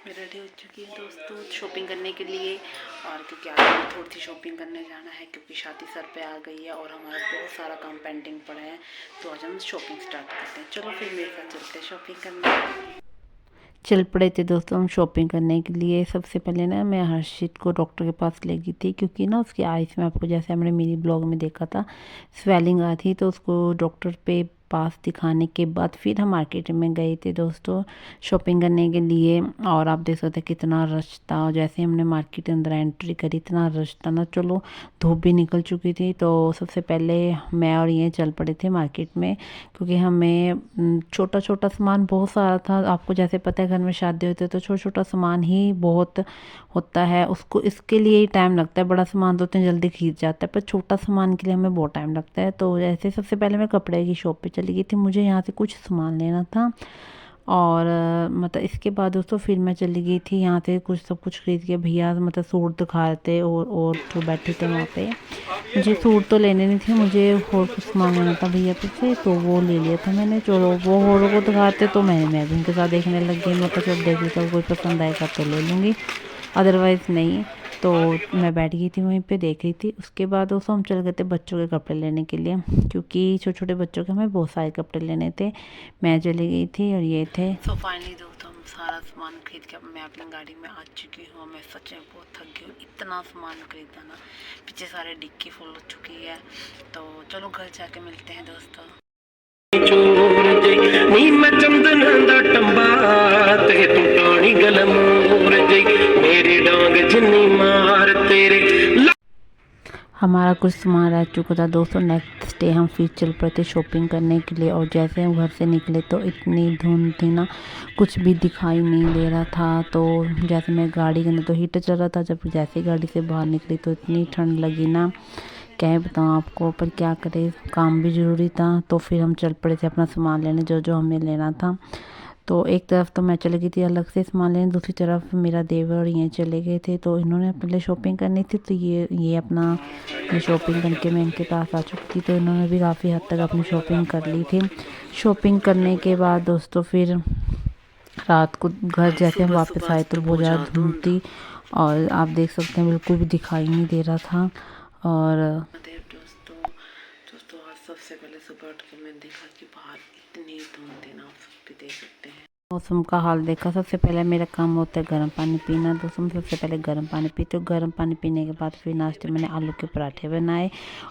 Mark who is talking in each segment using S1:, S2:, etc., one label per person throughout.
S1: मैं रेडी हो चुकी हूँ दोस्तों शॉपिंग करने के लिए। और क्योंकि आज हमें थोड़ी सी शॉपिंग करने जाना है क्योंकि शादी सर पे आ गई है और हमारा बहुत सारा काम पेंडिंग पड़ा है। तो आज हम शॉपिंग स्टार्ट करते हैं। चलो फिर मेरे साथ चलते हैं शॉपिंग करने। चल पड़े थे दोस्तों हम शॉपिंग करने के लिए। सबसे पहले ना मैं हर्षित को डॉक्टर के पास ले गई थी क्योंकि ना उसकी आइज़ में, आपको जैसे हमने मिनी ब्लॉग में देखा था, स्वेलिंग आई थी। तो उसको डॉक्टर पे पास दिखाने के बाद फिर हम मार्केट में गए थे दोस्तों शॉपिंग करने के लिए। और आप देख सकते हैं कितना रश था। जैसे हमने मार्केट के अंदर एंट्री करी इतना रश था ना। चलो धूप भी निकल चुकी थी तो सबसे पहले मैं और ये चल पड़े थे मार्केट में क्योंकि हमें छोटा छोटा सामान बहुत सारा था। आपको जैसे पता है घर में शादी होती है तो छोटा छोटा सामान ही बहुत होता है, उसको इसके लिए ही टाइम लगता है। बड़ा सामान तो उतनी जल्दी खरीद जाता है पर छोटा सामान के लिए हमें बहुत टाइम लगता है। तो जैसे सबसे पहले मैं कपड़े की शॉप पे चली गई थी, मुझे यहाँ से कुछ सामान लेना था। और मतलब इसके बाद दोस्तों फिर मैं चली गई थी यहाँ से कुछ सब कुछ खरीद के। भैया मतलब सूट दिखा रहे थे और जो बैठे थे वहाँ पे। मुझे सूट तो लेने नहीं थे, मुझे और कुछ सामान लेना था भैया पे से, तो वो ले लिया था मैंने। चलो वो औरों को दिखाते तो मैं भी उनके साथ देखने लग गई। मैं कहा चल देख लेता हूँ, कोई पसंद आएगा तो ले लूँगी, अदरवाइज़ नहीं। तो मैं बैठ गई थी वहीं पे देख रही थी। उसके बाद दोस्तों हम चल गए थे बच्चों के कपड़े लेने के लिए क्योंकि छोटे छोटे बच्चों के हमें बहुत सारे कपड़े लेने थे। मैं चली गई थी और ये थे। तो फाइनली दोस्तों हम सारा सामान खरीद के मैं अपनी गाड़ी में आ चुकी हूँ। मैं सच में बहुत थक गई हूँ, इतना सामान खरीदा ना, पीछे सारे डिक्की फुल हो चुकी है। तो चलो घर जाके मिलते हैं दोस्तों। नी मैं चंदन दा टंबा ते तू टाणी गलमोर जई मेरी डांग जिन्नी मार तेरे। हमारा कुछ सामान रह चुका था दोस्तों। नेक्स्ट डे हम फिर चल पड़े थे शॉपिंग करने के लिए। और जैसे हम घर से निकले तो इतनी धुंध थी ना, कुछ भी दिखाई नहीं दे रहा था। तो जैसे मैं गाड़ी के अंदर तो हीटर चल रहा था, जब जैसे गाड़ी से बाहर निकली तो इतनी ठंड लगी ना, क्या ही बताऊँ आपको। पर क्या करें, काम भी ज़रूरी था। तो फिर हम चल पड़े थे अपना सामान लेने जो जो हमें लेना था। तो एक तरफ तो मैं चली गई थी अलग से सामान लेने, दूसरी तरफ मेरा देवर और ये चले गए थे। तो इन्होंने अपने लिए शॉपिंग करनी थी तो ये अपना ये शॉपिंग करके मैं इनके पास आ चुकी थी। तो इन्होंने भी काफ़ी हद तक अपनी शॉपिंग कर ली थी। शॉपिंग करने के बाद दोस्तों फिर रात को घर जैसे हम वापस आए तो बहुत ज़्यादा धुंध थी और आप देख सकते हैं बिल्कुल भी दिखाई नहीं दे रहा था। और दोस्तों आज सबसे पहले सुबह उठ के मैं देखा कि बाहर इतनी धुंध थी ना, आप सब भी देख सकते हैं। मौसम का हाल देखा। सबसे पहले मेरा काम होता है गर्म पानी पीना। दोस्तों सबसे पहले गर्म पानी पीते हो। गर्म पानी पीने के बाद फिर नाश्ते मैंने आलू के पराठे बनाए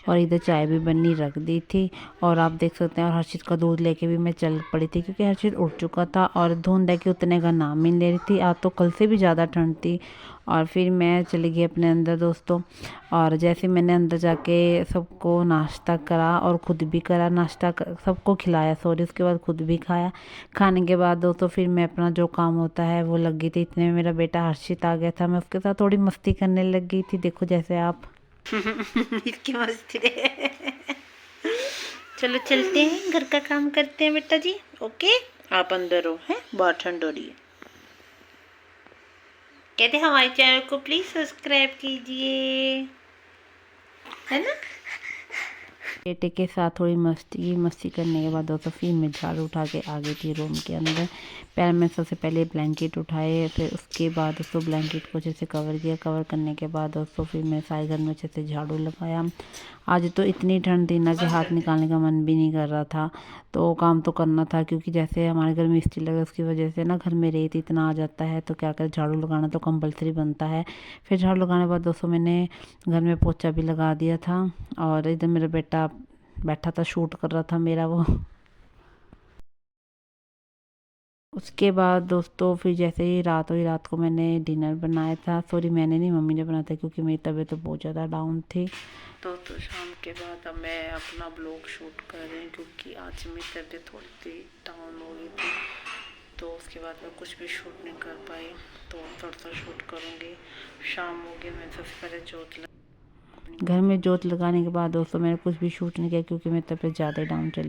S1: और इधर चाय भी बननी रख दी थी। और आप देख सकते हैं और हर्षित का दूध लेके भी मैं चल पड़ी थी क्योंकि हर्षित उठ चुका था और धुंध है कि उतने का नाम ही ले रही थी। आज तो कल से भी ज़्यादा ठंड थी। और फिर मैं चली गई अपने अंदर दोस्तों। और जैसे मैंने अंदर जाके सबको नाश्ता करा और ख़ुद भी करा नाश्ता, सबको खिलाया सॉरी, उसके बाद खुद भी खाया। खाने के बाद दोस्तों फिर मैं अपना जो काम होता है वो लग गई थी। इतने में मेरा बेटा हर्षित आ गया था, मैं उसके साथ थोड़ी मस्ती करने लग गई थी। देखो जैसे आप इसकी मस्ती रे। चलो चलते हैं, घर का काम करते हैं बेटा जी। ओके आप अंदर हो, हैं बहुत ठंड हो रही है। कहते हमारे चैनल को प्लीज सब्सक्राइब कीजिए, है ना। बेटे के साथ थोड़ी मस्ती करने के बाद दोस्तों फिर मैं झाड़ू उठा के आ गई थी रूम के अंदर। पहले मैं सबसे पहले ब्लैंकेट उठाए, फिर उसके बाद दोस्तों ब्लैंकेट को अच्छे से कवर किया। कवर करने के बाद दोस्तों फिर मैं सारे घर में अच्छे से झाड़ू लगाया। आज तो इतनी ठंड थी ना कि हाथ निकालने का मन भी नहीं कर रहा था। तो काम तो करना था क्योंकि जैसे हमारे घर में मिस्त्री लगा उसकी वजह से ना घर में रेत इतना आ जाता है। तो क्या कर, झाड़ू लगाना तो कंपलसरी बनता है। फिर झाड़ू लगाने के बाद दोस्तों मैंने घर में पोछा भी लगा दिया था। और इधर मेरा बेटा बैठा था, शूट कर रहा था मेरा वो। उसके बाद दोस्तों फिर जैसे ही रात हुई, रात को मैंने डिनर बनाया था। सॉरी मैंने नहीं, मम्मी ने बनाया था क्योंकि मेरी तबीयत तो बहुत ज़्यादा डाउन थी। तो शाम के बाद अब मैं अपना ब्लॉग शूट कर रही हूँ क्योंकि आज मेरी तबीयत थोड़ी सी डाउन हो गई थी। तो उसके बाद मैं कुछ भी शूट नहीं कर पाई, तो थोड़ा सा शूट करूँगी। शाम हो गई, मैं सबसे पहले घर में जोत लगाने के बाद दोस्तों मैंने कुछ भी शूट नहीं किया क्योंकि मेरी तबीयत ज़्यादा डाउन चली।